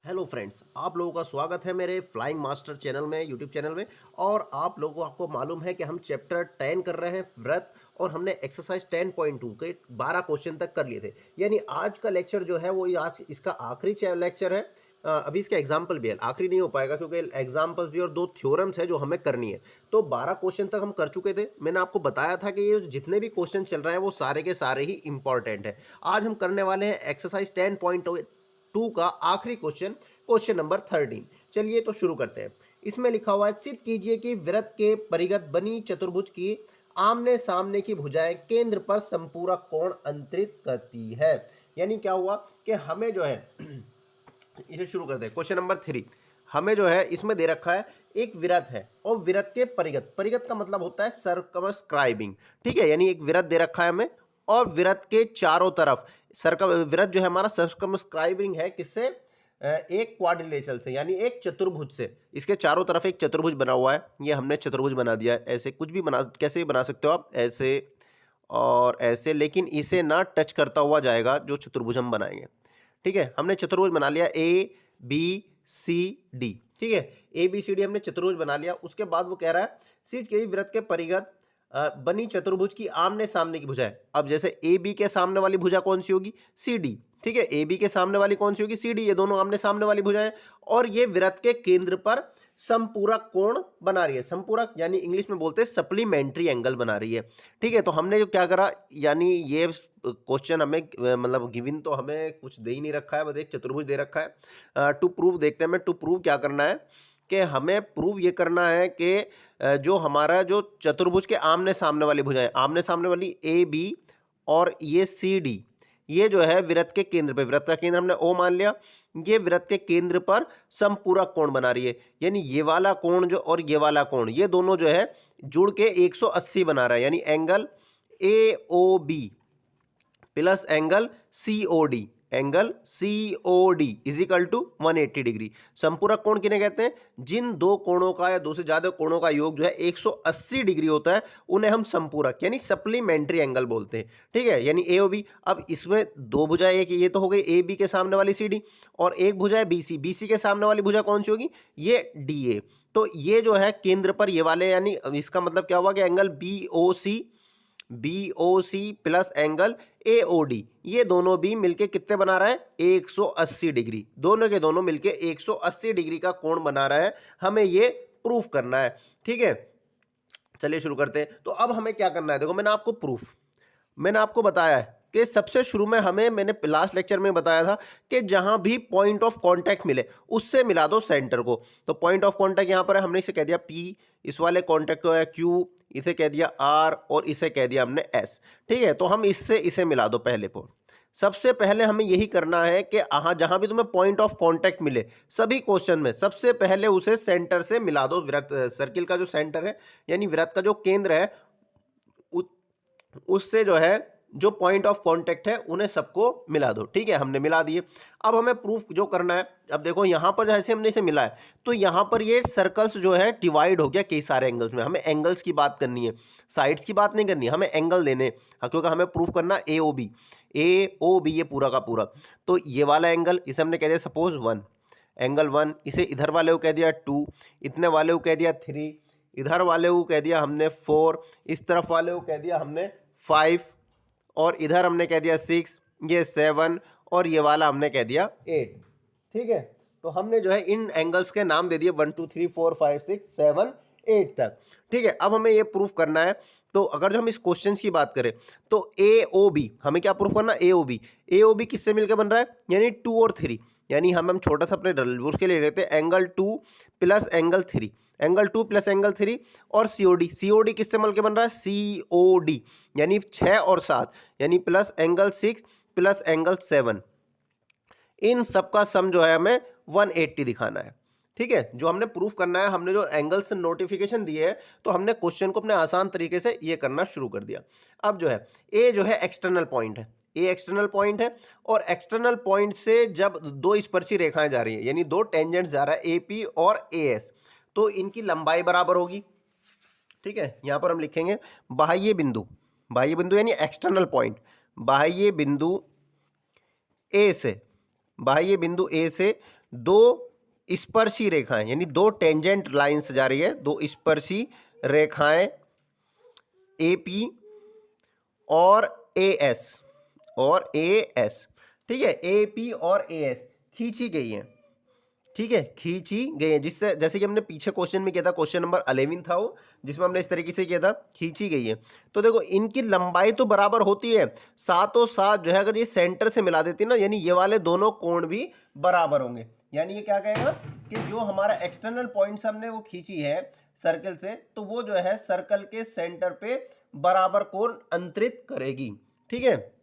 Hello friends, आप लोगों का स्वागत है मेरे फ्लाइंग मास्टर चैनल में, यूट्यूब चैनल में। और आप लोगों को आपको मालूम है कि हम चैप्टर 10 कर रहे हैं व्रत, और हमने एक्सरसाइज 10.2 के 12 क्वेश्चन तक कर लिए थे। यानी आज का लेक्चर जो है वो आज इसका आखिरी लेक्चर है। अभी इसका एग्जाम्पल भी है, आखिरी नहीं हो पाएगा क्योंकि एग्जाम्पल्स भी और 2 थ्योरम्स है जो हमें करनी है। तो 12 क्वेश्चन तक हम कर चुके थे। मैंने आपको बताया था कि ये जितने भी क्वेश्चन चल रहे हैं वो सारे के सारे ही इंपॉर्टेंट है। आज हम करने वाले हैं एक्सरसाइज 10.2 का आखिरी क्वेश्चन, क्वेश्चन नंबर 13। चलिए तो शुरू करते हैं। इसमें लिखा हुआ है, सिद्ध कीजिए कि वृत्त के परिगत बनी चतुर्भुज की आमने सामने की भुजाएं केंद्र पर संपूरक कोण अंतरित करती है। यानी क्या हुआ कि हमें जो है इसे शुरू करते हैं। क्वेश्चन नंबर 3 हमें जो है इसमें दे रखा है, एक विरत है और विरत के परिगत, परिगत का मतलब होता है सर्कमस्क्राइबिंग। ठीक है, यानी एक विरत दे रखा है हमें और विरत के चारों तरफ विरत जो है हमारा सर्कमस्क्राइबिंग है किससे? एक क्वाड्रिलेटरल से, यानी एक चतुर्भुज से। इसके चारों तरफ एक चतुर्भुज बना हुआ है, ये हमने चतुर्भुज बना दिया है। ऐसे कुछ भी बना, कैसे भी बना सकते हो आप, ऐसे और ऐसे, लेकिन इसे ना टच करता हुआ जाएगा जो चतुर्भुज हम बनाएंगे। ठीक है, हमने चतुर्भुज बना लिया ए बी सी डी। ठीक है, ए बी सी डी हमने चतुर्भुज बना लिया। उसके बाद वो कह रहा है सिद्ध कीजिए वृत्त के परिगत बनी चतुर्भुज की आमने सामने की भुजाएं। अब जैसे ए बी के सामने वाली भुजा कौन सी होगी? C D. ठीक है, ए बी के सामने वाली कौन सी होगी? C D. ये दोनों आमने सामने वाली भुजाएं और ये वृत्त के केंद्र पर संपूरक कोण बना रही है। संपूरक यानी इंग्लिश में बोलते हैं सप्लीमेंट्री एंगल बना रही है। ठीक है, तो हमने जो क्या करा, यानी ये क्वेश्चन हमें मतलब गिवन तो हमें कुछ दे ही नहीं रखा है, बस एक चतुर्भुज दे रखा है। टू प्रूव देखते हैं। टू प्रूव क्या करना है कि हमें प्रूव ये करना है कि जो हमारा जो चतुर्भुज के आमने सामने वाली भुजाएं, आमने सामने वाली ए बी और ये सी डी, ये जो है वृत्त के केंद्र पे, वृत्त का केंद्र हमने ओ मान लिया, ये वृत्त के केंद्र पर संपूरक कोण बना रही है। यानी ये वाला कोण जो और ये वाला कोण, ये दोनों जो है जुड़ के 180 बना रहा है। यानी angle A O B plus angle C O D, angle C O D is equal to 180 degree. संपूरक कोण किन्हें कहते हैं? जिन दो कोणों का या दो से ज्यादा कोणों का योग जो है 180 डिग्री होता है, उन्हें हम संपूरक यानी सप्लीमेंट्री एंगल बोलते हैं। ठीक है, यानी ए ओ बी। अब इसमें दो भुजाएं, एक ये तो हो गई ए बी के सामने वाली सी डी, और एक भुजा है बी सी। बी सी के सामने वाली भुजा कौन सी होगी? ये डी ए। तो ये जो है केंद्र पर ये वाले, यानी इसका मतलब क्या हुआ कि angle B O C plus angle A O D, ये दोनों भी मिलके कितने बना रहा है? 180 डिग्री। दोनों के दोनों मिलके 180 डिग्री का कोण बना रहा है। हमें ये प्रूफ करना है। ठीक है, चलिए शुरू करते हैं। तो अब हमें क्या करना है, देखो मैंने आपको बताया है कि सबसे शुरू में मैंने लास्ट लेक्चर में बताया था कि जहां भी पॉइंट ऑफ कांटेक्ट मिले उससे मिला दो सेंटर को। तो पॉइंट ऑफ कांटेक्ट यहां पर है, हमने इसे कह दिया P, इस वाले कांटेक्ट को है Q, इसे कह दिया R और इसे कह दिया हमने S। ठीक है, तो हम इससे इसे मिला दो पहले पर। सबसे पहले हमें यही करना है कि जहां भी तुम्हें पॉइंट ऑफ कांटेक्ट मिले सभी क्वेश्चन में, सबसे पहले उसे सेंटर से मिला दो। वृत्त सर्किल का जो सेंटर है, यानी वृत्त का जो केंद्र है, उससे जो है जो पॉइंट ऑफ कांटेक्ट है उन्हें सबको मिला दो। ठीक है, हमने मिला दिए। अब हमें प्रूफ जो करना है, अब देखो यहां पर जैसे हमने इसे मिला है तो यहां पर ये सर्कल्स जो है डिवाइड हो गया कई सारे एंगल्स में। हमें एंगल्स की बात करनी है, साइड्स की बात नहीं करनी, हमें एंगल देने। हाँ, क्योंकि हमें प्रूफ करना ए ओ बी ये पूरा का पूरा। तो ये वाला एंगल, इसे हमने कह दिया सपोज 1, एंगल 1, इसे इधर वाले को कह दिया 2, इतने वाले को कह दिया 3, इधर वाले को कह दिया हमने 4, इस तरफ वाले को कह दिया हमने 5, और इधर हमने कह दिया 6, ये 7, और ये वाला हमने कह दिया 8। ठीक है, तो हमने जो है इन एंगल्स के नाम दे दिए 1 2 3 4 5 6 7 8 तक। ठीक है, अब हमें ये प्रूफ करना है। तो अगर जो हम इस क्वेश्चन की बात करें तो ए ओ बी, हमें क्या प्रूफ करना? ए ओ बी किससे मिलकर बन रहा है? यानी 2 और 3। यानी हम छोटा सा अपने उसके लिए लेते हैं angle 2 plus angle 3, angle 2 plus angle 3, और सीओडी किससे मिलकर बन रहा है? सीओडी, यानी 6 और 7, यानी प्लस एंगल 6 प्लस एंगल 7। इन सबका सम जो है हमें 180 दिखाना है। ठीक है, जो हमने प्रूफ करना है, हमने जो एंगल्स नोटिफिकेशन दिए है, तो हमने क्वेश्चन को अपने आसान तरीके से ये करना शुरू कर दिया। अब जो है ए जो है एक्सटर्नल पॉइंट है, ए एक्सटर्नल पॉइंट है, और एक्सटर्नल पॉइंट से जब दो स्पर्शी रेखाएं जा रही है, यानी दो टेंजेंट्स जा रहा है एपी और एएस, तो इनकी लंबाई बराबर होगी। ठीक है, यहां पर हम लिखेंगे बाह्य बिंदु यानी एक्सटर्नल पॉइंट, बाह्य बिंदु ए से दो स्पर्शी रेखाएं यानी दो टेंजेंट लाइंस जा रही है, दो स्पर्शी रेखाएं AP और AS ठीक है, AP और AS खींची गई है, ठीक है, खींची गई है, जिससे जैसे कि हमने पीछे क्वेश्चन में किया था, क्वेश्चन नंबर 11 था वो, जिसमें हमने इस तरीके से किया था, खींची गई है। तो देखो इनकी लंबाई तो बराबर होती है, साथों साथ जो है अगर ये सेंटर से मिला देती है ना, यानी ये वाले दोनों कोण भी बराबर होंगे। यानी ये क्या कहेगा कि जो हमारा एक्सटर्नल पॉइंट हमने वो खींची है सर्कल से, तो वो जो है सर्कल के सेंटर पे बराबर कोण अंतरित करेगी, ठीक है।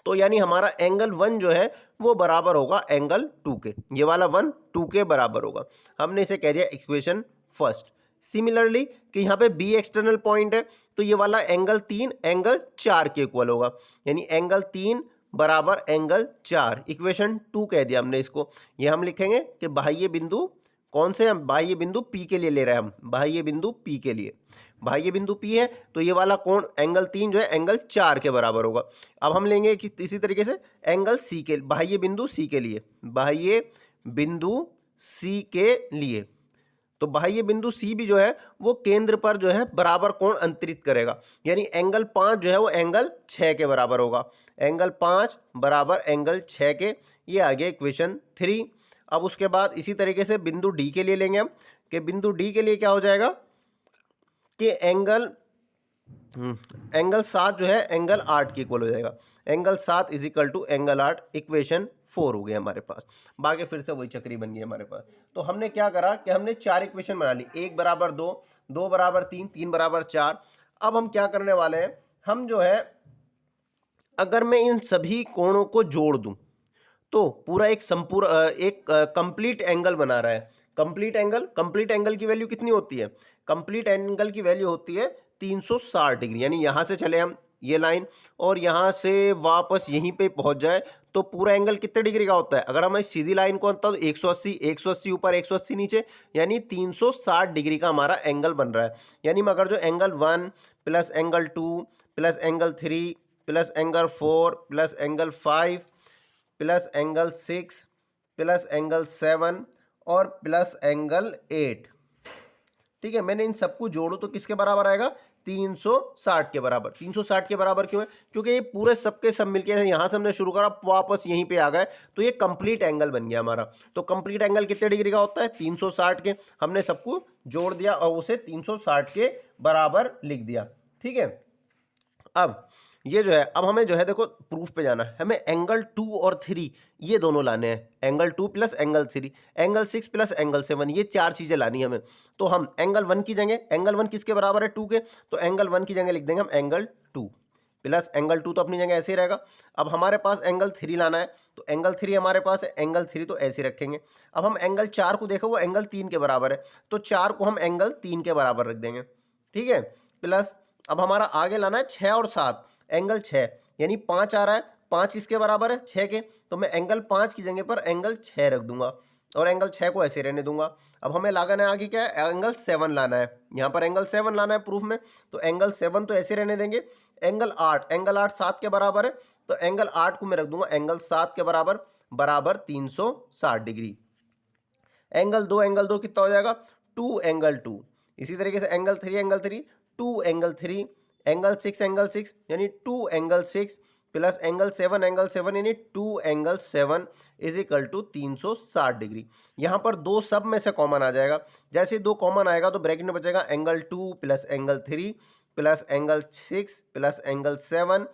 तो यानी हमारा एंगल 1 जो है वो बराबर होगा एंगल 2 के, ये वाला 1 2 के बराबर होगा। हमने इसे कह दिया इक्वेशन फर्स्ट। सिमिलरली कि यहाँ पे बी एक्सटर्नल पॉइंट है, तो ये वाला एंगल 3 एंगल 4 के इक्वल होगा, यानी एंगल 3 बराबर एंगल 4, इक्वेशन 2 कह दिया हमने इसको। ये हम लिखेंगे कि बाह्य बिंदु कौन से, हम बाह्य बिंदु P के लिए ले रहे हैं, हम बाह्य बिंदु P के लिए, बाह्य बिंदु P है, तो ये वाला कोण एंगल 3 जो है एंगल 4 के बराबर होगा। अब हम लेंगे कि इसी तरीके से एंगल C के, बाह्य बिंदु C के लिए, बाह्य बिंदु C के लिए, तो बाह्य बिंदु C भी जो है वो केंद्र पर जो है बराबर कोण अंतरित करेगा, यानी एंगल 5 जो है वो एंगल 6 के बराबर होगा, एंगल 5 बराबर एंगल 6 के। ये आ गया इक्वेशन 3। अब उसके बाद इसी तरीके से बिंदु D के लिए लेंगे हम, कि बिंदु D के लिए क्या हो जाएगा कि एंगल 7 जो है एंगल 8 के इक्वल हो जाएगा, angle 7 is equal to angle 8, equation 4 हो गया हमारे पास। बाकी फिर से वही चक्री बन गई हमारे पास। तो हमने क्या करा कि हमने 4 इक्वेशन बना ली, 1 बराबर 2, 2 बराबर 3, 3 बराबर 4। अब हम क्या करने वाले हैं, हम जो है अगर मैं इन सभी कोणों को जोड़ दूं तो पूरा एक कंप्लीट एंगल बना रहा है। कंप्लीट एंगल की वैल्यू कितनी होती है, कंप्लीट एंगल की वैल्यू होती है 360 डिग्री, यानी यहां से चले हम ये लाइन और यहां से वापस यहीं पे पहुंच जाए तो पूरा एंगल कितने डिग्री का होता है। अगर हम इस सीधी लाइन को अंतर तो 180 ऊपर 180 नीचे, यानी 360 डिग्री का हमारा एंगल बन रहा है। यानी अगर जो angle 1 plus angle 2 plus angle 3 plus angle 4 plus angle 5 plus angle 6 plus angle 7 और प्लस एंगल 8, ठीक है, मैंने इन सबको जोड़ू तो किसके बराबर आएगा, 360 के बराबर। 360 के बराबर क्यों है, क्योंकि ये पूरे सबके सब मिलके यहां से हमने शुरू करा वापस यहीं पे आ गए, तो ये कंप्लीट एंगल बन गया हमारा। तो कंप्लीट एंगल कितने डिग्री का होता है, 360 के, हमने सबको जोड़ दिया और उसे 360 के बराबर लिख दिया, ठीक है। अब ये जो है, अब हमें जो है देखो प्रूफ पे जाना है, हमें एंगल 2 और 3 ये दोनों लाने हैं, angle 2 plus angle 3, angle 6 plus angle 7, ये चार चीजें लानी है हमें। तो हम एंगल 1 की जगह, एंगल 1 किसके बराबर है, 2 के, तो एंगल 1 की जगह लिख देंगे हम एंगल 2 प्लस एंगल 2 तो अपनी जगह ऐसे ही रहेगा। अब हमारे पास एंगल 3 लाना है, तो एंगल 3 हमारे पास है, एंगल 3 तो ऐसे रखेंगे। अब हम एंगल 4 को देखो, वो एंगल 3 के बराबर है, तो 4 को हम एंगल 3 के बराबर रख देंगे, ठीक है। प्लस अब हमारा आगे लाना है 6 और 7, एंगल 6, यानी 5 आ रहा है, 5 किसके बराबर है, 6 के, तो मैं एंगल 5 की जगह पर एंगल 6 रख दूंगा और एंगल 6 को ऐसे रहने दूंगा। अब हमें लगाना है आगे क्या है, एंगल 7 लाना है, यहाँ पर एंगल 7 लाना है प्रूफ में, तो एंगल 7 तो ऐसे रहने देंगे। एंगल 8 7 के बराबर है, तो एंगल 8 को मैं रख दूंगा एंगल 7 के बराबर, बराबर 360 डिग्री। एंगल 2 कितना हो जाएगा, 2 एंगल 2। इसी तरीके से एंगल 3 2 एंगल 3, एंगल 6 यानी 2 एंगल 6 प्लस एंगल 7 यानी 2 angle 7 is equal to 360 degree. यहाँ पर दो सब में से कॉमन आ जाएगा, जैसे दो कॉमन आएगा तो ब्रैकेट में बचेगा angle 2 plus angle 3 plus angle 6 plus angle 7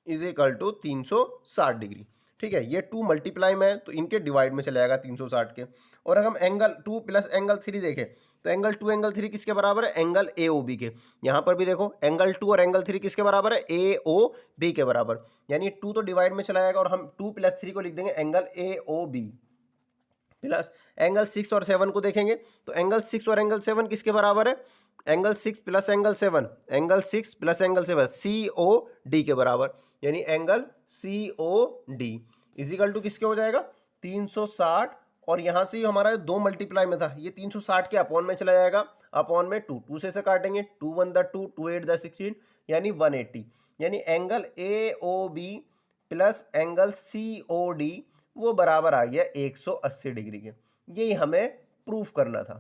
is equal to 360 degree, ठीक है। ये 2 मल्टीप्लाई में है तो इनके डिवाइड में चले जाएगा 360 के। और अगर हम एंगल 2 प्लस एंगल 3 देखें तो एंगल 2 एंगल 3 किसके बराबर है, एंगल AOB के। यहाँ पर भी देखो एंगल 2 और एंगल 3 किसके बराबर है, AOB के बराबर, यानी 2 तो डिवाइड में चला जाएगा और हम 2 प्लस 3 को लिख देंगे एंगल AOB। प्लस एंगल 6 और 7 को देखेंगे तो एंगल 6 और एंगल 7 किसके बराबर है, angle 6 plus angle 7, angle 6 plus angle 7 COD के बराबर, यानी एंगल COD इजिकल टू किसके हो जाएगा 360। और यहां से हमारा 2 मल्टीप्लाई में था, ये 360 के अपॉन में चला जाएगा, अपॉन में 2 से काटेंगे, 2 1 द 2, 2 8 द 16, यानी 180, यानी angle AOB plus angle COD वो बराबर आ गया 180 डिग्री के। यही हमें प्रूफ करना था।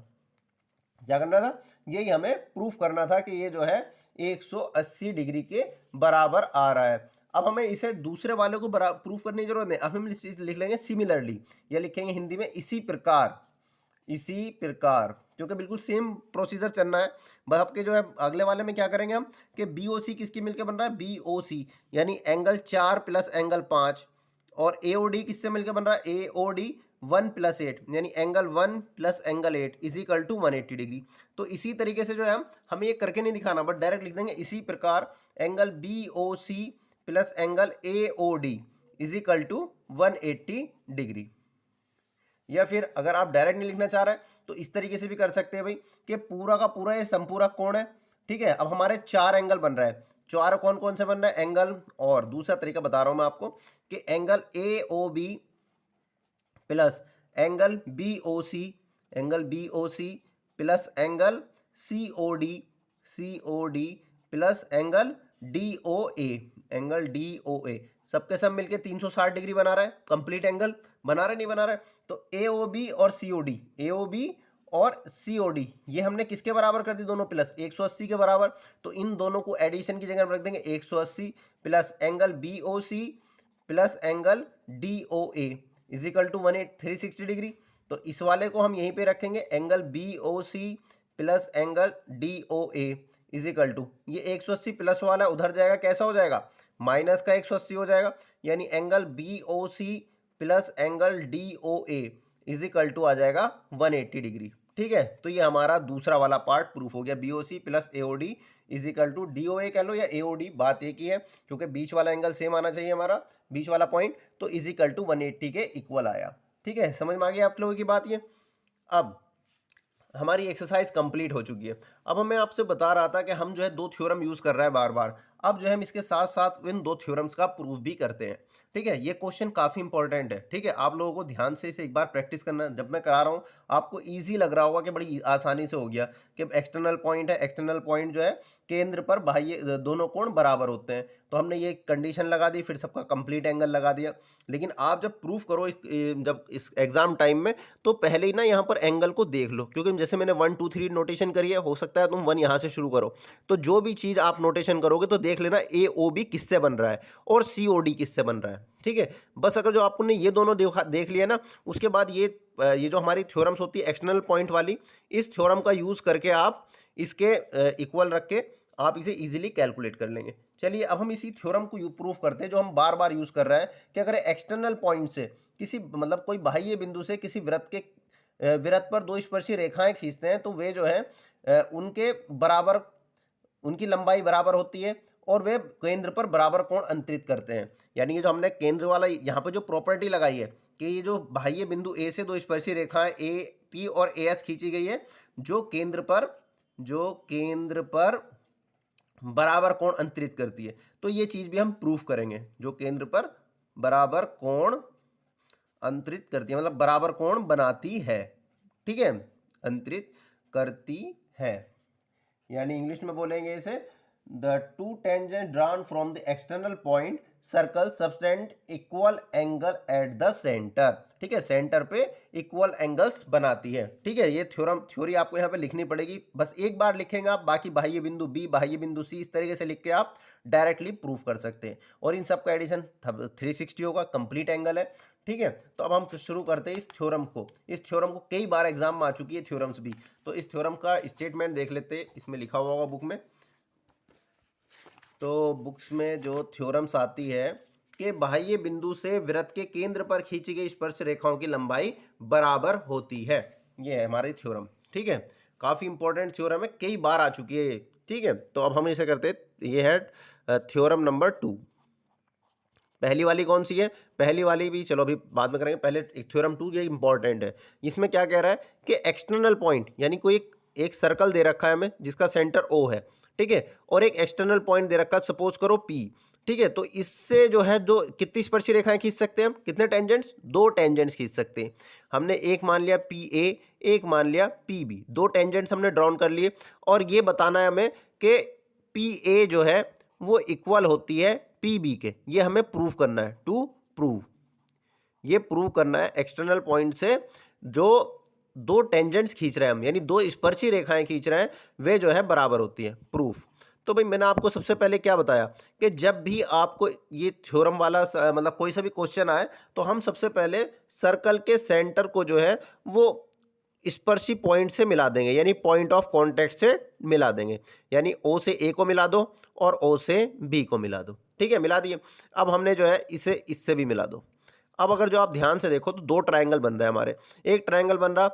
क्या करना था? यही हमें प्रूफ करना था कि ये जो है 180 डिग्री के बराबर आ रहा है। अब हमें इसे दूसरे वाले को प्रूफ करने की जरूरत नहीं, अब हम लिख लेंगे सिमिलरली, या लिखेंगे हिंदी में इसी प्रकार। इसी प्रकार, क्योंकि बिल्कुल सेम प्रोसीजर चलना है। बस आपके जो है अगले वाले में क्या करेंगे हम कि BOC किसकी मिलकर बन रहा है? BOC यानी एंगल 4 प्लस एंगल 5, और AOD किससे मिलकर बन रहा है? AOD 1 प्लस 8 यानी angle 1 plus angle 8 is equal to 180 degree. तो इसी तरीके से जो है हमें ये करके नहीं दिखाना, बट डायरेक्ट लिख देंगे इसी प्रकार angle BOC plus angle AOD is equal to 180 degree. या फिर अगर आप डायरेक्ट नहीं लिखना चाह रहे तो इस तरीके से भी कर सकते हैं भाई कि पूरा का पूरा ये संपूरक कोण है। ठीक है, अब हमारे 4 एंगल बन रहा है। 4 कौन कौन से बन रहा है? एंगल, और दूसरा तरीका बता रहा हूं मैं आपको कि angle AOB plus angle BOC, angle BOC plus angle COD plus angle DOA, angle DOA सबके सब मिलके 360 डिग्री बना रहा है। कंप्लीट एंगल बना रहा है, नहीं बना रहा है? तो AOB और COD, AOB और COD ये हमने किसके बराबर कर दी? दोनों प्लस 180 के बराबर। तो इन दोनों को एडिशन की जगह रख देंगे 180 plus angle BOC plus angle DOA is equal to 360 degree. तो इस वाले को हम यहीं पे रखेंगे, angle BOC plus angle DOA is equal to, ये 180 प्लस वाला उधर जाएगा, कैसा हो जाएगा? माइनस का 180 हो जाएगा, यानी angle BOC plus angle DOA is equal to आ जाएगा 180 डिग्री। ठीक है, तो ये हमारा दूसरा वाला पार्ट प्रूफ हो गया। BOC plus AOD is equal to DOA कह लो या AOD, बात एक ही है, क्योंकि बीच वाला एंगल सेम आना चाहिए हमारा, बीच वाला पॉइंट, तो इज इक्वल टू 180 के इक्वल आया। ठीक है, समझ में आ गया आप लोगों की बात ये? अब हमारी एक्सरसाइज कंप्लीट हो चुकी है। अब मैं आपसे बता रहा था कि हम जो है 2 थ्योरम यूज कर रहे हैं बार बार। अब जो है हम इसके साथ साथ इन 2 थ्योरम्स का प्रूफ भी करते हैं। ठीक है, ये क्वेश्चन काफी इंपॉर्टेंट है। ठीक है, आप लोगों को ध्यान से इसे एक बार प्रैक्टिस करना। जब मैं करा रहा हूँ आपको इजी लग रहा होगा कि बड़ी आसानी से हो गया कि एक्सटर्नल पॉइंट है, एक्सटर्नल पॉइंट जो है केंद्र पर बाह्य दोनों कोण बराबर होते हैं, तो हमने ये कंडीशन लगा दी, फिर सबका कंप्लीट एंगल लगा दिया। लेकिन आप जब प्रूफ करो जब इस एग्जाम टाइम में, तो पहले ही ना यहाँ पर एंगल को देख लो, क्योंकि जैसे मैंने 1 2 3 नोटेशन करी है, हो सकता है तुम 1 यहाँ से शुरू करो। तो जो भी चीज़ आप नोटेशन करोगे तो देख लेना AOB किससे बन रहा है और COD किससे बन रहा है। ठीक है, बस अगर जो आपने ये दोनों देख लिया ना, उसके बाद ये जो हमारी थ्योरम्स होती है एक्सटर्नल पॉइंट वाली, इस थ्योरम का यूज़ करके आप इसके इक्वल रख के आप इसे इजीली कैलकुलेट कर लेंगे। चलिए अब हम इसी थ्योरम को प्रूफ करते हैं जो हम बार बार यूज़ कर रहे हैं कि अगर एक्सटर्नल पॉइंट से किसी मतलब कोई बाह्य बिंदु से किसी वृत्त पर 2 स्पर्शी रेखाएं खींचते हैं, तो वे जो है उनके बराबर, उनकी लंबाई बराबर होती है और वे केंद्र पर बराबर कोण अंतरित करते हैं। यानी ये जो हमने केंद्र वाला यहाँ पर जो प्रॉपर्टी लगाई है कि ये जो बाह्य बिंदु A से 2 स्पर्शी रेखाएं AP और AS खींची गई है, जो केंद्र पर बराबर कोण अंतरित करती है, तो ये चीज भी हम प्रूफ करेंगे। जो केंद्र पर बराबर कोण अंतरित करती है, मतलब बराबर कोण बनाती है। ठीक है, अंतरित करती है, यानी इंग्लिश में बोलेंगे इसे the two tangent drawn from the external point circle subtend equal angle at the centre. ठीक है, सेंटर पे इक्वल एंगल्स बनाती है। ठीक है, ये थ्योरी आपको यहाँ पे लिखनी पड़ेगी, बस एक बार लिखेंगे आप, बाकी बाह्य बिंदु B, बाह्य बिंदु C, इस तरीके से लिख के आप डायरेक्टली प्रूफ कर सकते हैं। और इन सब का एडिशन 360 होगा, कंप्लीट एंगल है। ठीक है, तो अब हम शुरू करते हैं इस थ्योरम को। इस थ्योरम को कई बार एग्जाम में आ चुकी है थ्योरम्स भी, तो इस थ्योरम का स्टेटमेंट देख लेते हैं, इसमें लिखा हुआ होगा बुक में। तो बुक्स में जो थ्योरम्स आती है कि बाह्य बिंदु से वृत्त के केंद्र पर खींची गई स्पर्श रेखाओं की लंबाई बराबर होती है, ये है हमारी थ्योरम। ठीक है, काफी इंपॉर्टेंट थ्योरम है, कई बार आ चुकी है ये। ठीक है, तो अब हम इसे करते हैं, ये है थ्योरम नंबर 2। पहली वाली कौन सी है? पहली वाली भी चलो अभी बाद में करेंगे, पहले थ्योरम 2 ये इंपॉर्टेंट है। इसमें क्या कह रहा है कि एक्सटर्नल पॉइंट, यानी कोई एक सर्कल दे रखा है हमें जिसका सेंटर O है। ठीक है, और एक एक्सटर्नल पॉइंट दे रखा है, सपोज करो P। ठीक है, तो इससे जो है दो कितनी स्पर्शी रेखाएं खींच सकते हैं हम? कितने टेंजेंट्स? 2 टेंजेंट्स खींच सकते हैं। हमने एक मान लिया PA, एक मान लिया PB, 2 टेंजेंट्स हमने ड्रॉन कर लिए, और ये बताना है हमें कि PA जो है वो इक्वल होती है PB के। ये हमें प्रूव करना है, टू प्रूव ये प्रूव करना है एक्सटर्नल पॉइंट से जो दो टेंजेंट्स खींच रहे हैं हम, यानी दो स्पर्शी रेखाएं खींच रहे हैं, वे जो है बराबर होती है। प्रूफ। तो भाई मैंने आपको सबसे पहले क्या बताया कि जब भी आपको ये थ्योरम वाला मतलब कोई सा भी क्वेश्चन आए तो हम सबसे पहले सर्कल के सेंटर को जो है वो स्पर्शी पॉइंट से मिला देंगे, यानी पॉइंट ऑफ कांटेक्ट से मिला देंगे, यानी ओ से ए को मिला दो और ओ से बी को मिला दो। ठीक है, मिला दिए। अब हमने जो है इसे इससे भी मिला दो। अब अगर जो आप ध्यान से देखो तो दो ट्रायंगल बन रहे हैं हमारे। एक ट्रायंगल बन रहा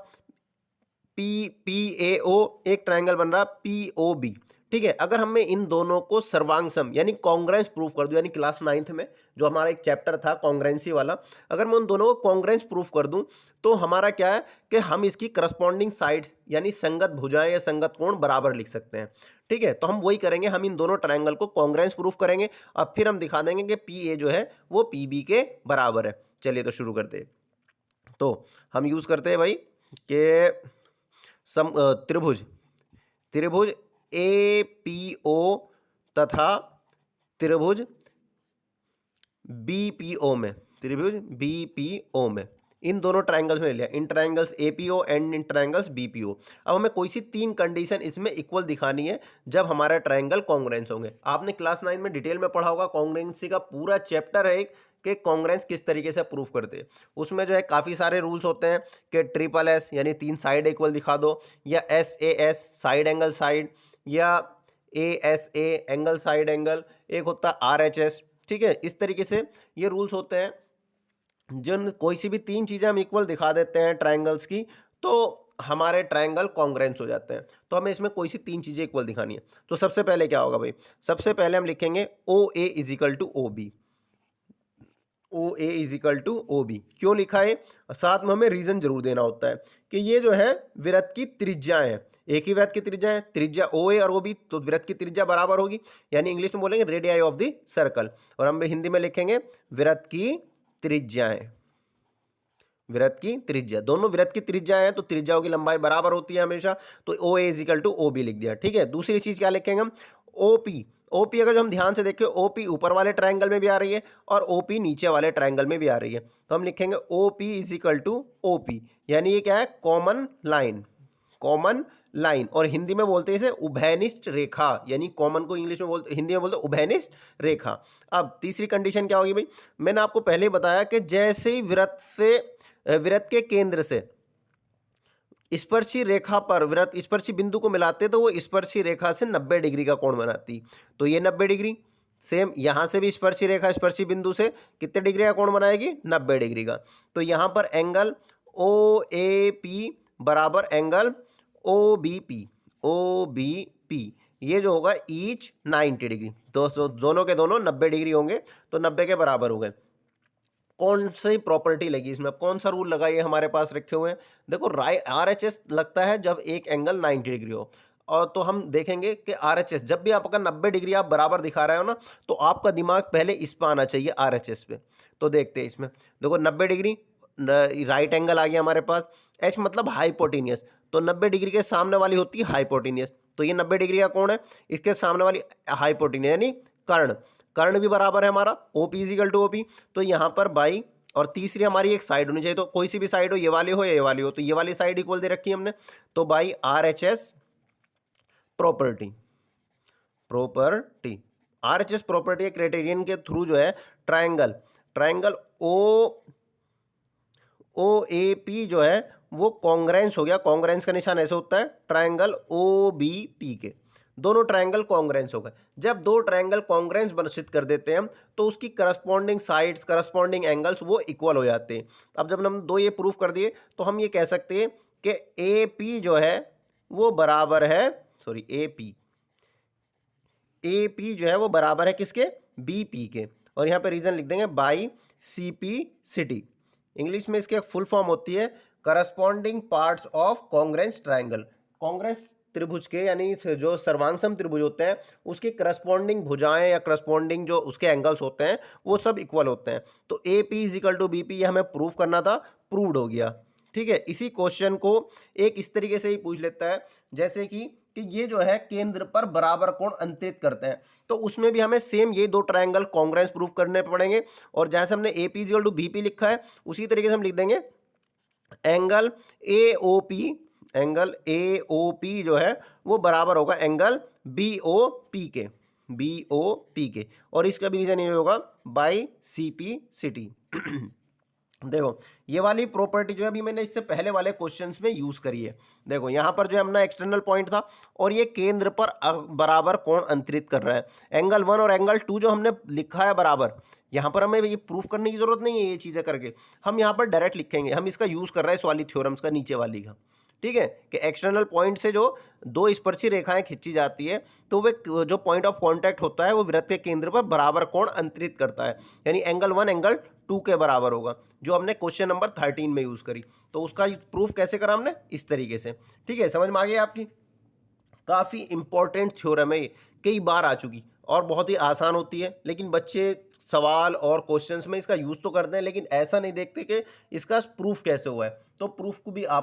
PPAO, एक ट्रायंगल बन रहा POB। ठीक है, अगर हमें इन दोनों को सर्वांग यानी कॉन्ग्रेंस प्रूफ कर दूं, यानी क्लास 9th में जो हमारा एक चैप्टर था कॉन्ग्रेंसी वाला, अगर मैं उन दोनों को कॉन्ग्रेंस प्रूफ कर दूं तो हमारा क्या है कि हम इसकी करस्पॉन्डिंग साइड्स यानी संगत भुजाएं या संगत कोण बराबर लिख सकते हैं। ठीक है, तो हम वही करेंगे, हम इन दोनों ट्रायंगल को कॉन्ग्रेंस प्रूफ करेंगे और फिर हम दिखा देंगे कि PA जो है वो PB के बराबर है। चलिए तो शुरू करते हैं। तो हम यूज करते हैं भाई कि त्रिभुज त्रिभुज APO तथा त्रिभुज BPO में, त्रिभुज BPO में इन दोनों ट्रायंगल्स में लिया, in triangles APO and in triangles BPO। अब हमें कोई सी तीन कंडीशन इसमें इक्वल दिखानी है जब हमारा ट्रायंगल कॉन्ग्रेंस होंगे। आपने क्लास 9 में डिटेल में पढ़ा होगा, कॉन्ग्रेंसी का पूरा चैप्टर है एक कि कॉन्ग्रेंस किस तरीके से प्रूफ करते हैं। उसमें जो है काफ़ी सारे रूल्स होते हैं कि SSS यानी तीन साइड इक्वल दिखा दो, या SAS साइड एंगल साइड, या ASA एंगल साइड एंगल, एक होता है RHS। ठीक है, इस तरीके से ये रूल्स होते हैं। जिन कोई सी भी तीन चीज़ें हम इक्वल दिखा देते हैं ट्रायंगल्स की तो हमारे ट्रायंगल कॉन्ग्रेंस हो जाते हैं। तो हमें इसमें कोई सी तीन चीज़ें इक्वल दिखानी है। तो सबसे पहले क्या होगा भाई, सबसे पहले हम लिखेंगे OA is equal to OB। OA is equal to OB क्यों लिखा है, साथ में हमें रीजन जरूर देना होता है कि ये जो है वृत्त की त्रिज्या है, एक ही वृत्त की त्रिज्या है, त्रिज्या OA और OB, तो वृत्त की त्रिज्या बराबर होगी, यानी इंग्लिश में बोलेंगे रेडियाई ऑफ द सर्कल, और हम हिंदी में लिखेंगे वृत्त की त्रिज्याएं। वृत्त की त्रिज्या, दोनों वृत्त की त्रिज्या है तो त्रिज्याओं की लंबाई बराबर होती है हमेशा, तो OA is equal to OB लिख दिया। ठीक है, दूसरी चीज क्या लिखेंगे हम, OP अगर जो हम ध्यान से देखें OP ऊपर वाले ट्रायंगल में भी आ रही है और OP नीचे वाले ट्रायंगल में भी आ रही है, तो हम लिखेंगे OP is equal to OP, यानी ये क्या है, कॉमन लाइन, कॉमन लाइन, और हिंदी में बोलते हैं इसे उभयनिष्ठ रेखा, यानी कॉमन को इंग्लिश में बोलते, हिंदी में बोलते उभयनिष्ठ रेखा। अब तीसरी कंडीशन क्या होगी भाई, मैंने आपको पहले ही बताया कि जैसे ही वृत्त के केंद्र से स्पर्शी रेखा पर वृत्त स्पर्शी बिंदु को मिलाते तो वो स्पर्शी रेखा से 90 डिग्री का कोण बनाती, तो ये 90 डिग्री, सेम यहां से भी स्पर्शी रेखा स्पर्शी बिंदु से कितने डिग्री का कोण बनाएगी, 90 डिग्री का। तो यहां पर एंगल OAP बराबर एंगल OBP ये जो होगा ईच 90 डिग्री, दोनों के दोनों 90 डिग्री होंगे, तो 90 के बराबर हो गए। कौन सी प्रॉपर्टी लगी इसमें, कौन सा रूल लगा, ये हमारे पास रखे हुए हैं। देखो RHS लगता है जब एक एंगल 90 डिग्री हो, और तो हम देखेंगे कि RHS जब भी आपका 90 डिग्री आप बराबर दिखा रहे हो ना, तो आपका दिमाग पहले इस पर आना चाहिए RHS पे। तो देखते हैं इसमें, देखो 90 डिग्री राइट एंगल आ गया हमारे पास, H मतलब हाइपोटेनियस, तो 90 डिग्री के सामने वाली होती है हाइपोटेनियस, तो ये 90 डिग्री का कोण है, इसके सामने वाली हाइपोटेनियस यानी कर्ण, कर्ण भी बराबर है हमारा OP is equal to OP। तो यहाँ पर बाई और तीसरी हमारी एक साइड होनी चाहिए, तो कोई सी भी साइड हो, ये वाली हो या ये वाली हो, तो ये वाली साइड इक्वल दे रखी है हमने, तो by RHS property RHS property criterion के थ्रू जो है ट्रायंगल OAP जो है वो कॉन्ग्रेंस हो गया। कॉन्ग्रेंस का निशान ऐसे होता है ट्रायंगल OBP के, दोनों ट्रायंगल कॉन्ग्रेंस हो गए। जब दो ट्रायंगल कॉन्ग्रेंस सिद्ध कर देते हैं हम, तो उसकी करस्पॉन्डिंग साइड्स करस्पॉन्डिंग एंगल्स वो इक्वल हो जाते हैं। अब जब हम दो ये प्रूफ कर दिए तो हम ये कह सकते हैं कि AP जो है वो बराबर है, सॉरी AP जो है वो बराबर है किसके, BP के, और यहाँ पे रीजन लिख देंगे बाई CP/CD। इंग्लिश में इसके फुल फॉर्म होती है corresponding parts of congruence triangle. Congruence त्रिभुज के यानी जो सर्वांगसम त्रिभुज होते हैं उसकी करस्पॉन्डिंग भुजाएं या करस्पॉन्डिंग जो उसके एंगल्स होते हैं वो सब इक्वल होते हैं। तो AP is equal to BP ये हमें प्रूव करना था, प्रूव्ड हो गया। ठीक है, इसी क्वेश्चन को एक इस तरीके से ही पूछ लेता है जैसे कि कि ये जो है केंद्र पर बराबर कोण अंतरित करते हैं, तो उसमें भी हमें सेम ये दो ट्रायंगल कॉन्ग्रुएंस प्रूफ करने पड़ेंगे। और जैसे हमने AP इक्वल टू BP लिखा है, उसी तरीके से हम लिख देंगे एंगल AOP, एंगल AOP जो है वो बराबर होगा एंगल BOP के, BOP के, और इसका भी रीजन ये होगा बाई CP/CT। देखो ये वाली प्रॉपर्टी जो है अभी मैंने इससे पहले वाले क्वेश्चंस में यूज करी है। देखो यहाँ पर जो है अपना एक्सटर्नल पॉइंट था और ये केंद्र पर बराबर कोण अंतरित कर रहा है। एंगल 1 और एंगल 2 जो हमने लिखा है बराबर, यहाँ पर हमें ये प्रूफ करने की जरूरत नहीं है ये चीजें करके, हम यहाँ पर डायरेक्ट लिखेंगे। हम इसका यूज कर रहे हैं इस वाली थ्योरम्स का, नीचे वाली का, ठीक है, कि एक्सटर्नल पॉइंट से जो दो स्पर्शी रेखाएं खींची जाती है तो वे जो पॉइंट ऑफ कांटेक्ट होता है वो वृत्त के केंद्र पर बराबर कोण अंतरित करता है, यानी एंगल 1 एंगल 2 के बराबर होगा, जो हमने क्वेश्चन नंबर 13 में यूज करी। तो उसका प्रूफ कैसे करा हमने, इस तरीके से, ठीक है, समझ में आ गई आपकी। काफी इंपॉर्टेंट थ्योरम है, कई बार आ चुकी और बहुत ही आसान होती है, लेकिन बच्चे सवाल और क्वेश्चंस में इसका यूज तो करते हैं लेकिन ऐसा नहीं देखते कि इसका प्रूफ कैसे हुआ है। तो प्रूफ को भी आप